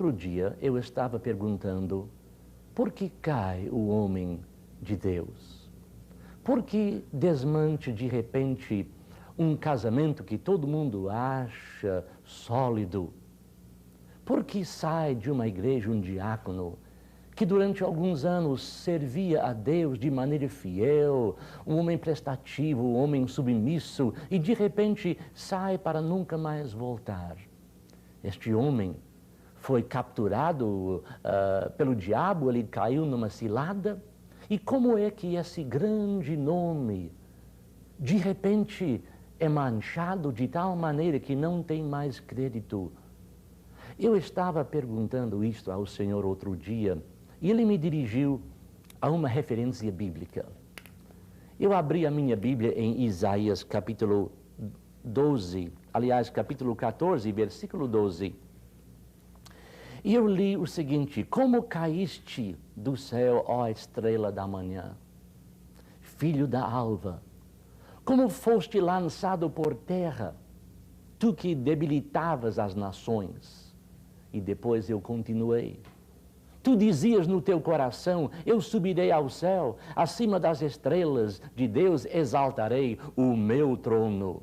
outro dia eu estava perguntando, por que cai o homem de Deus? Por que desmancha de repente um casamento que todo mundo acha sólido? Por que sai de uma igreja um diácono que durante alguns anos servia a Deus de maneira fiel, um homem prestativo, um homem submisso, e de repente sai para nunca mais voltar? Este homem foi capturado pelo diabo, ele caiu numa cilada. E como é que esse grande nome, de repente, é manchado de tal maneira que não tem mais crédito? Eu estava perguntando isto ao Senhor outro dia, e Ele me dirigiu a uma referência bíblica. Eu abri a minha Bíblia em Isaías capítulo 12, aliás, capítulo 14, versículo 12. E eu li o seguinte: como caíste do céu, ó estrela da manhã, filho da alva, como foste lançado por terra, tu que debilitavas as nações. E depois eu continuei. Tu dizias no teu coração, eu subirei ao céu, acima das estrelas de Deus exaltarei o meu trono.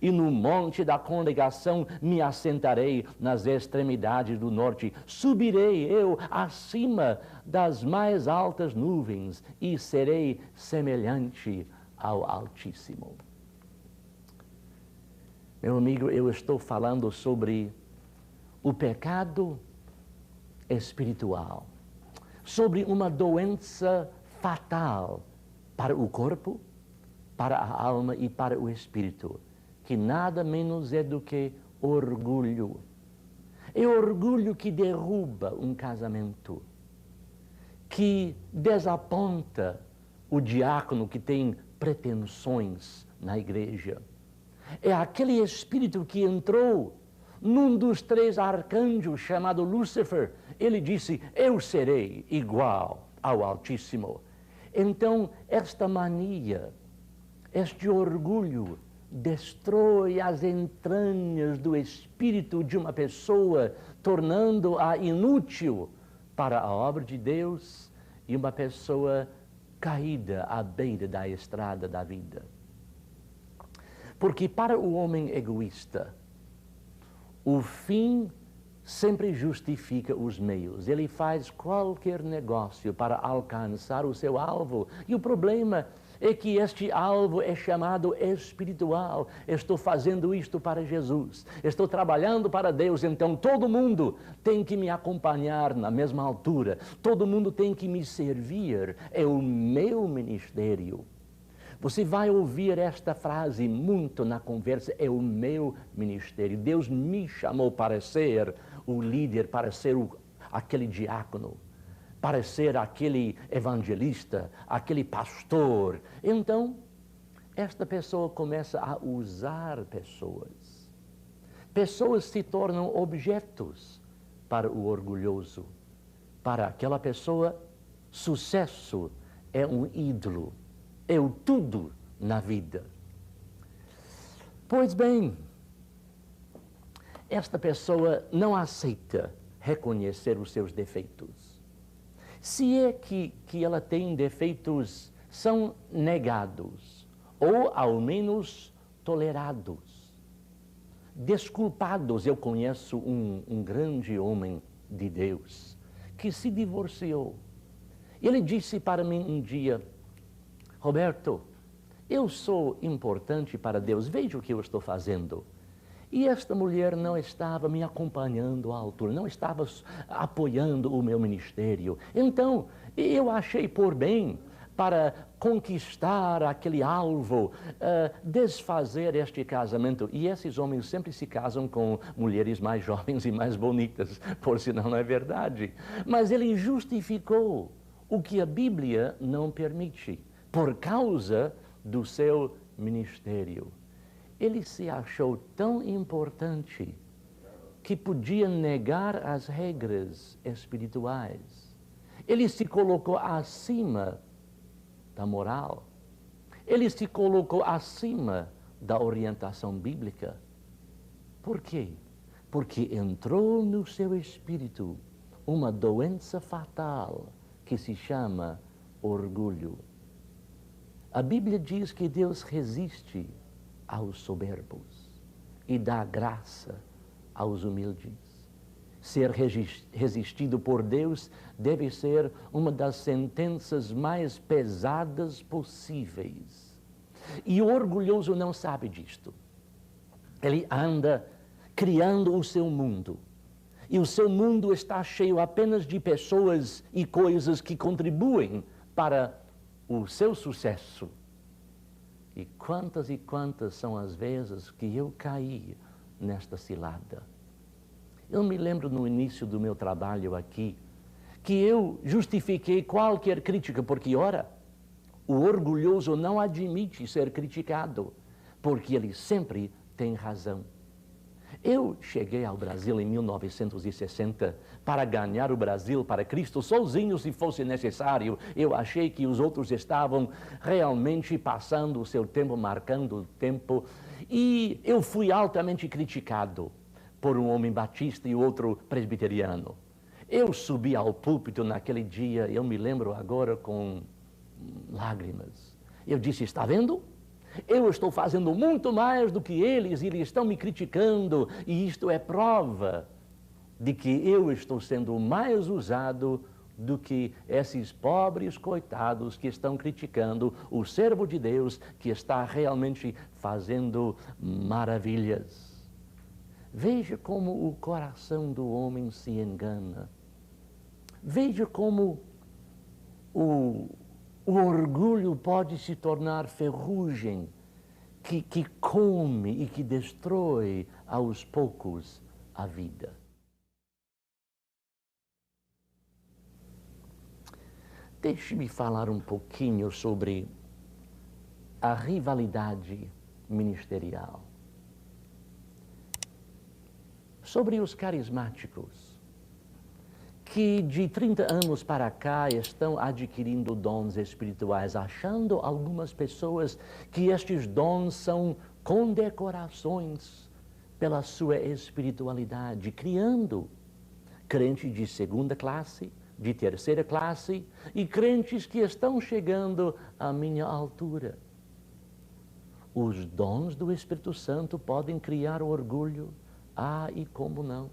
E no monte da congregação me assentarei nas extremidades do norte. Subirei eu acima das mais altas nuvens e serei semelhante ao Altíssimo. Meu amigo, eu estou falando sobre o pecado espiritual, sobre uma doença fatal para o corpo, para a alma e para o espírito, que nada menos é do que orgulho. É orgulho que derruba um casamento, que desaponta o diácono que tem pretensões na igreja. É aquele espírito que entrou num dos três arcanjos chamado Lúcifer. Ele disse, eu serei igual ao Altíssimo. Então, esta mania, este orgulho, destrói as entranhas do espírito de uma pessoa, tornando-a inútil para a obra de Deus e uma pessoa caída à beira da estrada da vida. Porque para o homem egoísta, o fim sempre justifica os meios. Ele faz qualquer negócio para alcançar o seu alvo. E o problema é que este alvo é chamado espiritual. Estou fazendo isto para Jesus. Estou trabalhando para Deus, então todo mundo tem que me acompanhar na mesma altura. Todo mundo tem que me servir. É o meu ministério. Você vai ouvir esta frase muito na conversa, é o meu ministério. Deus me chamou para ser o líder, para ser aquele diácono, para ser aquele evangelista, aquele pastor. Então, esta pessoa começa a usar pessoas. Pessoas se tornam objetos para o orgulhoso. Para aquela pessoa, sucesso é um ídolo. É o tudo na vida. Pois bem, esta pessoa não aceita reconhecer os seus defeitos. Se é que ela tem defeitos, são negados, ou ao menos tolerados, desculpados. Eu conheço um grande homem de Deus que se divorciou. Ele disse para mim um dia, Roberto, eu sou importante para Deus, veja o que eu estou fazendo. E esta mulher não estava me acompanhando à altura, não estava apoiando o meu ministério. Então, eu achei por bem, para conquistar aquele alvo, desfazer este casamento. E esses homens sempre se casam com mulheres mais jovens e mais bonitas, por sinal não é verdade. Mas ele justificou o que a Bíblia não permite, por causa do seu ministério. Ele se achou tão importante que podia negar as regras espirituais. Ele se colocou acima da moral. Ele se colocou acima da orientação bíblica. Por quê? porque entrou no seu espírito uma doença fatal que se chama orgulho. A Bíblia diz que Deus resiste aos soberbos e dá graça aos humildes. Ser resistido por Deus deve ser uma das sentenças mais pesadas possíveis. E o orgulhoso não sabe disto. Ele anda criando o seu mundo. E o seu mundo está cheio apenas de pessoas e coisas que contribuem para o seu sucesso. E quantas são as vezes que eu caí nesta cilada. Eu me lembro no início do meu trabalho aqui, que eu justifiquei qualquer crítica, porque, ora, o orgulhoso não admite ser criticado, porque ele sempre tem razão. Eu cheguei ao Brasil em 1960 para ganhar o Brasil para Cristo sozinho, se fosse necessário. Eu achei que os outros estavam realmente passando o seu tempo, marcando o tempo, e eu fui altamente criticado por um homem batista e outro presbiteriano. Eu subi ao púlpito naquele dia, eu me lembro agora com lágrimas. Eu disse: está vendo? Eu estou fazendo muito mais do que eles e eles estão me criticando, e isto é prova de que eu estou sendo mais usado do que esses pobres coitados que estão criticando o servo de Deus que está realmente fazendo maravilhas. Veja como o coração do homem se engana. Veja como o orgulho pode se tornar ferrugem que come e que destrói aos poucos a vida. Deixe-me falar um pouquinho sobre a rivalidade ministerial. Sobre os carismáticos, que de 30 anos para cá estão adquirindo dons espirituais, achando algumas pessoas que estes dons são condecorações pela sua espiritualidade, criando crentes de segunda classe, de terceira classe e crentes que estão chegando à minha altura. Os dons do Espírito Santo podem criar orgulho, e como não?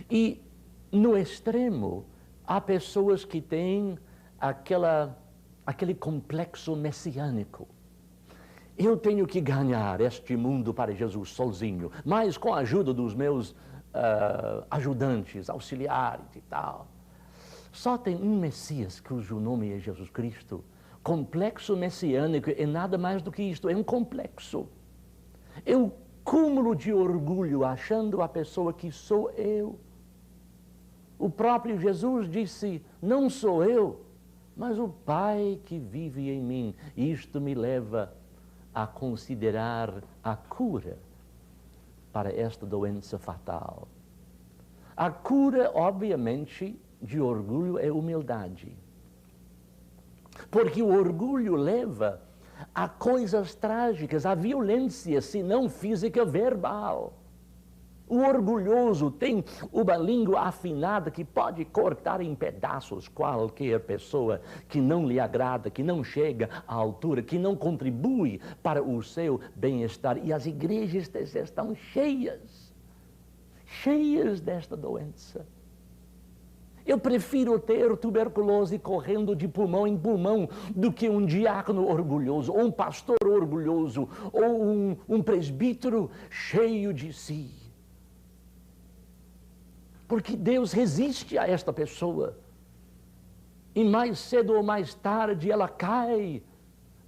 E, no extremo, há pessoas que têm aquele complexo messiânico. Eu tenho que ganhar este mundo para Jesus sozinho, mas com a ajuda dos meus ajudantes, auxiliares e tal. Só tem um Messias cujo nome é Jesus Cristo. Complexo messiânico é nada mais do que isto, é um complexo. É o cúmulo de orgulho, achando a pessoa que sou eu. O próprio Jesus disse: não sou eu, mas o Pai que vive em mim. Isto me leva a considerar a cura para esta doença fatal. A cura, obviamente, de orgulho é humildade. Porque o orgulho leva a coisas trágicas, a violência, se não física, verbal. O orgulhoso tem uma língua afinada que pode cortar em pedaços qualquer pessoa que não lhe agrada, que não chega à altura, que não contribui para o seu bem-estar. E as igrejas estão cheias desta doença. Eu prefiro ter tuberculose correndo de pulmão em pulmão do que um diácono orgulhoso, ou um pastor orgulhoso, ou um presbítero cheio de si. Porque Deus resiste a esta pessoa. E mais cedo ou mais tarde ela cai.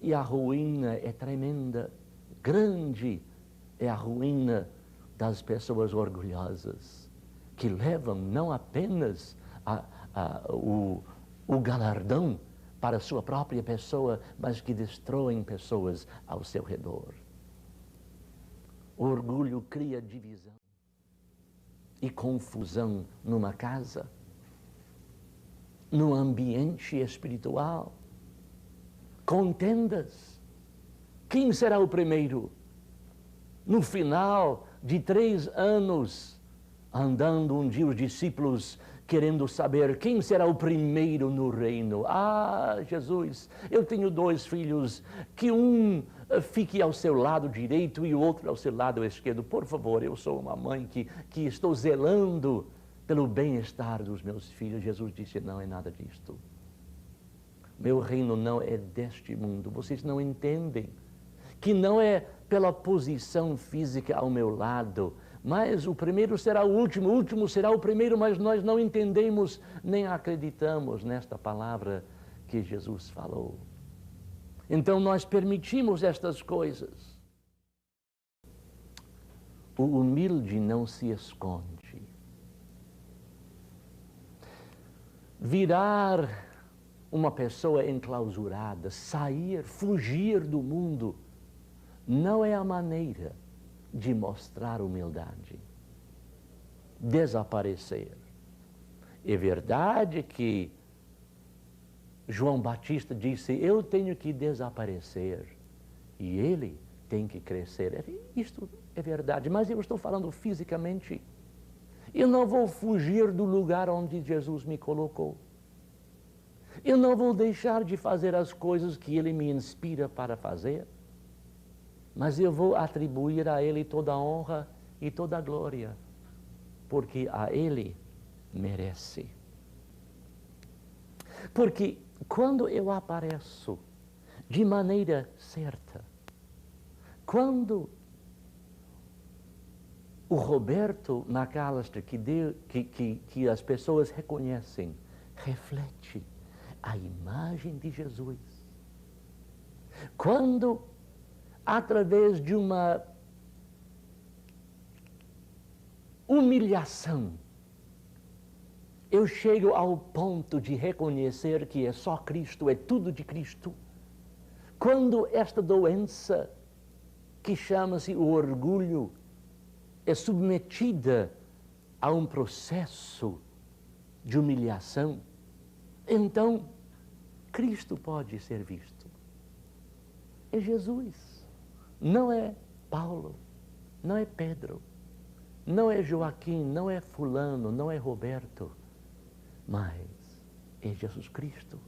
E a ruína é tremenda. Grande é a ruína das pessoas orgulhosas, que levam não apenas o galardão para a sua própria pessoa, mas que destroem pessoas ao seu redor. O orgulho cria divisão e confusão numa casa, no ambiente espiritual. Contendas. Quem será o primeiro? No final de 3 anos, andando um dia os discípulos querendo saber quem será o primeiro no reino. Ah, Jesus, eu tenho 2 filhos, que um fique ao seu lado direito e o outro ao seu lado esquerdo. Por favor, eu sou uma mãe que estou zelando pelo bem-estar dos meus filhos. Jesus disse, não é nada disto. Meu reino não é deste mundo. Vocês não entendem que não é pela posição física ao meu lado, mas o primeiro será o último será o primeiro, mas nós não entendemos nem acreditamos nesta palavra que Jesus falou. Então nós permitimos estas coisas. O humilde não se esconde. Virar uma pessoa enclausurada, sair, fugir do mundo, não é a maneira de mostrar humildade. Desaparecer. É verdade que João Batista disse, eu tenho que desaparecer e ele tem que crescer. Isto é verdade, mas eu estou falando fisicamente. Eu não vou fugir do lugar onde Jesus me colocou. Eu não vou deixar de fazer as coisas que Ele me inspira para fazer, mas eu vou atribuir a Ele toda a honra e toda a glória, porque a Ele merece. Porque quando eu apareço de maneira certa, quando o Roberto McAllister, que as pessoas reconhecem, reflete a imagem de Jesus. Quando, através de uma humilhação, eu chego ao ponto de reconhecer que é só Cristo, é tudo de Cristo. Quando esta doença, que chama-se o orgulho, é submetida a um processo de humilhação, então Cristo pode ser visto. É Jesus, não é Paulo, não é Pedro, não é Joaquim, não é fulano, não é Roberto, mas é Jesus Cristo.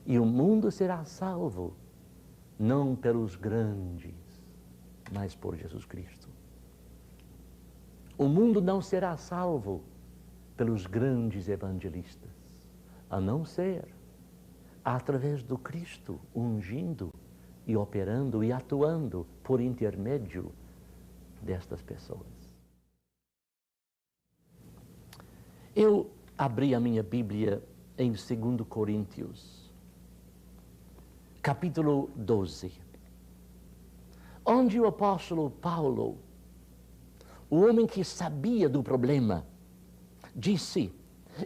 E o mundo será salvo, não pelos grandes, mas por Jesus Cristo. O mundo não será salvo pelos grandes evangelistas, a não ser através do Cristo ungindo e operando e atuando por intermédio destas pessoas. Eu abri a minha Bíblia em 2 Coríntios, capítulo 12, onde o apóstolo Paulo, o homem que sabia do problema, disse: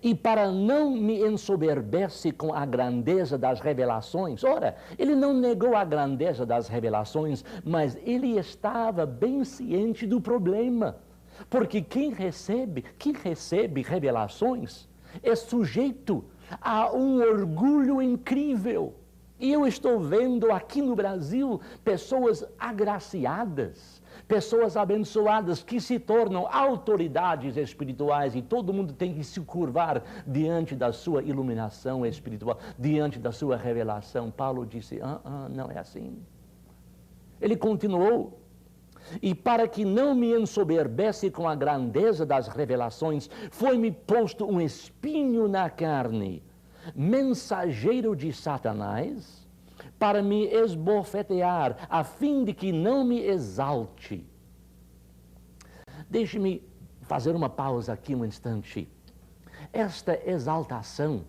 e para não me ensoberbece com a grandeza das revelações. Ora, ele não negou a grandeza das revelações, mas ele estava bem ciente do problema. Porque quem recebe revelações é sujeito a um orgulho incrível. E eu estou vendo aqui no Brasil pessoas agraciadas, pessoas abençoadas que se tornam autoridades espirituais e todo mundo tem que se curvar diante da sua iluminação espiritual, diante da sua revelação. Paulo disse, não é assim. Ele continuou, e para que não me ensoberbece com a grandeza das revelações, foi-me posto um espinho na carne, mensageiro de Satanás, para me esbofetear, a fim de que não me exalte. Deixe-me fazer uma pausa aqui um instante. Esta exaltação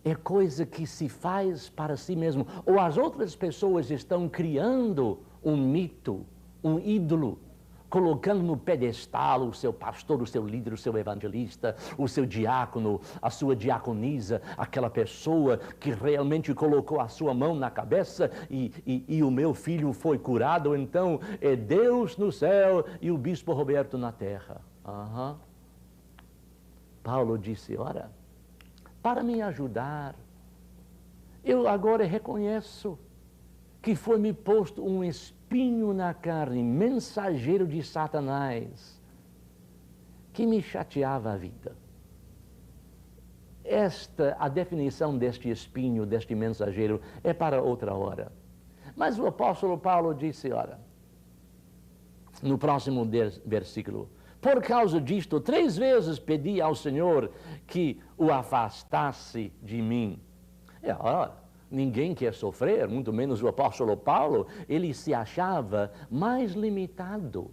é coisa que se faz para si mesmo, ou as outras pessoas estão criando um mito, um ídolo, colocando no pedestal o seu pastor, o seu líder, o seu evangelista, o seu diácono, a sua diaconisa, aquela pessoa que realmente colocou a sua mão na cabeça e o meu filho foi curado, então é Deus no céu e o bispo Roberto na terra. Paulo disse, ora, para me ajudar, eu agora reconheço que foi-me posto um espinho espinho na carne, mensageiro de Satanás, que me chateava a vida. A definição deste espinho, deste mensageiro, é para outra hora. Mas o apóstolo Paulo disse, ora, no próximo versículo, por causa disto, 3 vezes pedi ao Senhor que o afastasse de mim. Ora, ninguém quer sofrer, muito menos o apóstolo Paulo. Ele se achava mais limitado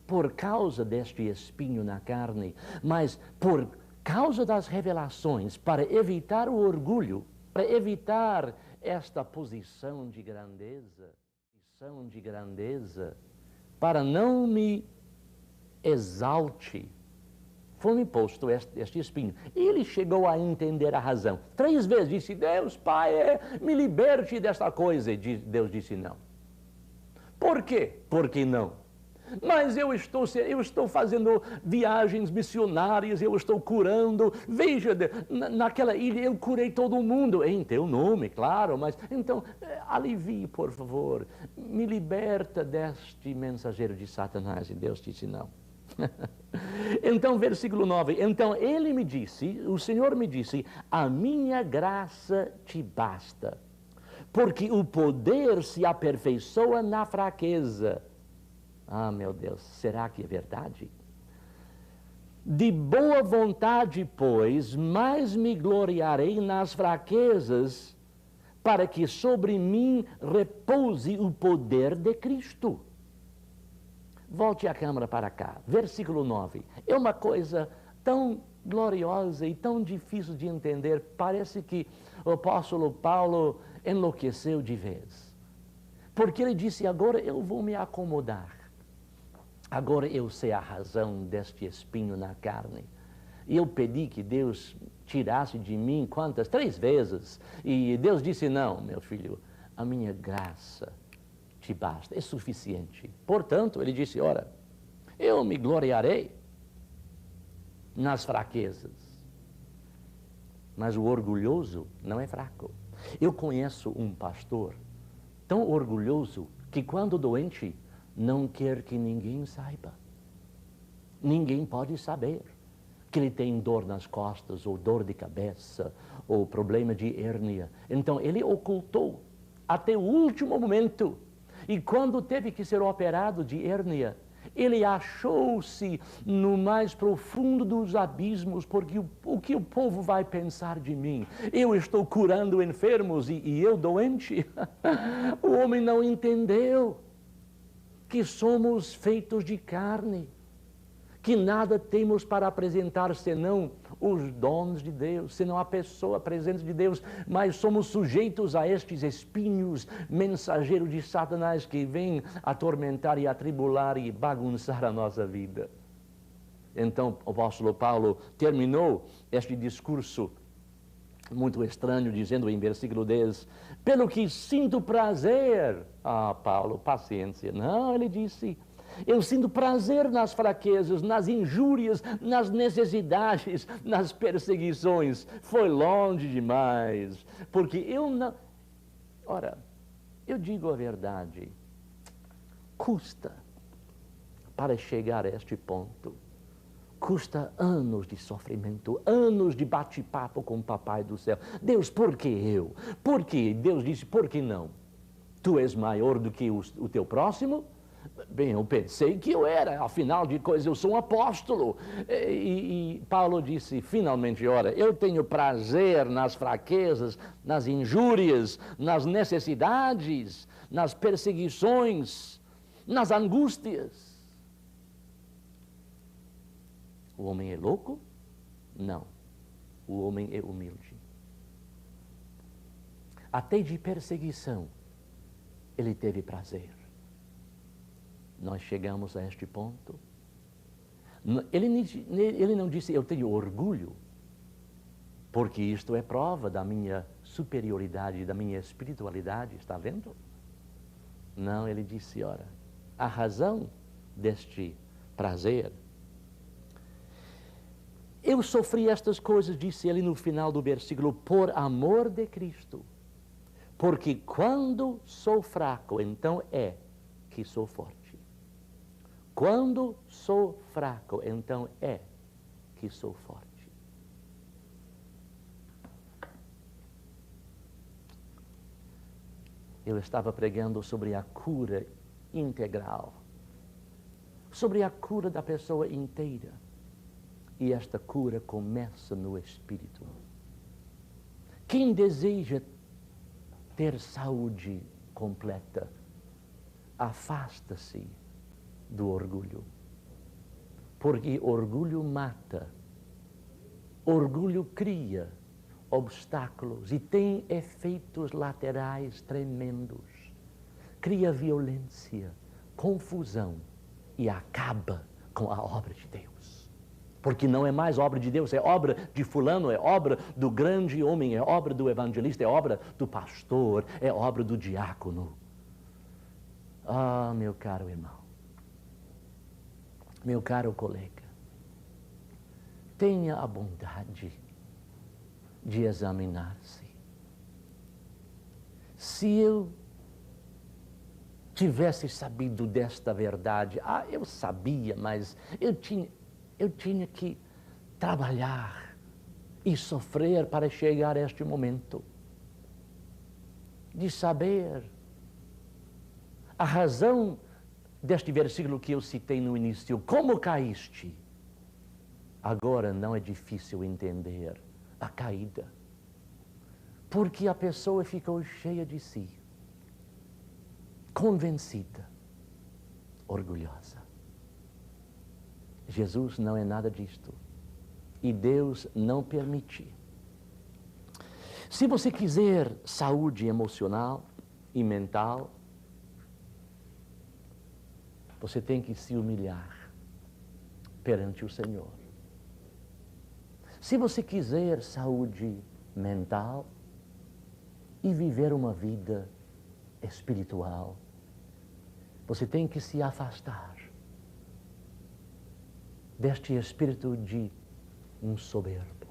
por causa deste espinho na carne, mas por causa das revelações, para evitar o orgulho, para evitar esta posição de grandeza, para não me exalte, foi-me posto este espinho. Ele chegou a entender a razão. 3 vezes disse, Deus, Pai, me liberte desta coisa. E Deus disse, não. Por quê? Por que não? Mas eu estou fazendo viagens missionárias, eu estou curando. Veja, naquela ilha eu curei todo mundo, em teu nome, claro, mas então alivie, por favor, me liberta deste mensageiro de Satanás. E Deus disse não. Então, versículo 9, então ele me disse, o Senhor me disse, a minha graça te basta, porque o poder se aperfeiçoa na fraqueza. Ah, meu Deus, será que é verdade? De boa vontade, pois, mais me gloriarei nas fraquezas, para que sobre mim repouse o poder de Cristo. Volte a câmera para cá, versículo 9. É uma coisa tão gloriosa e tão difícil de entender, parece que o apóstolo Paulo enlouqueceu de vez. Porque ele disse, agora eu vou me acomodar. Agora eu sei a razão deste espinho na carne. E eu pedi que Deus tirasse de mim, quantas? 3 vezes. E Deus disse, não, meu filho, a minha graça te basta, é suficiente. Portanto, ele disse, ora, eu me gloriarei nas fraquezas. Mas o orgulhoso não é fraco. Eu conheço um pastor tão orgulhoso que quando doente não quer que ninguém saiba. Ninguém pode saber que ele tem dor nas costas, ou dor de cabeça, ou problema de hérnia. Então ele ocultou até o último momento. E quando teve que ser operado de hérnia, ele achou-se no mais profundo dos abismos, porque o que o povo vai pensar de mim? Eu estou curando enfermos e eu doente? O homem não entendeu que somos feitos de carne, que nada temos para apresentar senão os dons de Deus, senão a pessoa, a presença de Deus, mas somos sujeitos a estes espinhos mensageiros de Satanás que vêm atormentar e atribular e bagunçar a nossa vida. Então o apóstolo Paulo terminou este discurso muito estranho, dizendo em versículo 10, pelo que sinto prazer. Ah, Paulo, paciência. Não, ele disse, eu sinto prazer nas fraquezas, nas injúrias, nas necessidades, nas perseguições. Foi longe demais, porque eu não... Ora, eu digo a verdade, custa para chegar a este ponto. Custa anos de sofrimento, anos de bate-papo com o Papai do Céu. Deus, por que eu? Por que? Deus disse, por que não? Tu és maior do que o teu próximo? Bem, eu pensei que eu era, afinal de contas, eu sou um apóstolo. E Paulo disse, finalmente, ora, eu tenho prazer nas fraquezas, nas injúrias, nas necessidades, nas perseguições, nas angústias. O homem é louco? Não. O homem é humilde. Até de perseguição, ele teve prazer. Nós chegamos a este ponto. Ele não disse, eu tenho orgulho, porque isto é prova da minha superioridade, da minha espiritualidade, está vendo? Não, ele disse, ora, a razão deste prazer. Eu sofri estas coisas, disse ele no final do versículo, por amor de Cristo. Porque quando sou fraco, então é que sou forte. Quando sou fraco, então é que sou forte. Eu estava pregando sobre a cura integral, sobre a cura da pessoa inteira. E esta cura começa no espírito. Quem deseja ter saúde completa, afasta-se do orgulho. Porque orgulho mata, orgulho cria obstáculos e tem efeitos laterais tremendos. Cria violência, confusão e acaba com a obra de Deus. Porque não é mais obra de Deus, é obra de fulano, é obra do grande homem, é obra do evangelista, é obra do pastor, é obra do diácono. Ah, meu caro irmão, meu caro colega, tenha a bondade de examinar-se. Se eu tivesse sabido desta verdade, eu sabia, mas eu tinha que trabalhar e sofrer para chegar a este momento de saber a razão deste versículo que eu citei no início. Como caíste? Agora não é difícil entender a caída, porque a pessoa ficou cheia de si, convencida, orgulhosa. Jesus não é nada disto e Deus não permite. Se você quiser saúde emocional e mental, você tem que se humilhar perante o Senhor. Se você quiser saúde mental e viver uma vida espiritual, você tem que se afastar deste espírito de um soberbo.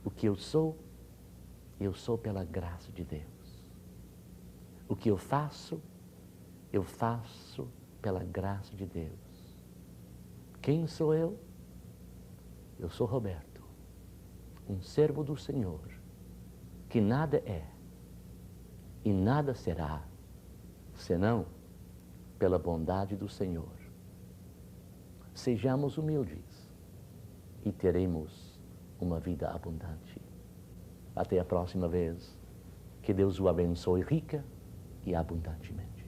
O que eu sou pela graça de Deus. O que eu faço pela graça de Deus. Quem sou eu? Eu sou Roberto, um servo do Senhor, que nada é e nada será, senão pela bondade do Senhor. Sejamos humildes e teremos uma vida abundante. Até a próxima vez. Que Deus o abençoe rica e abundantemente.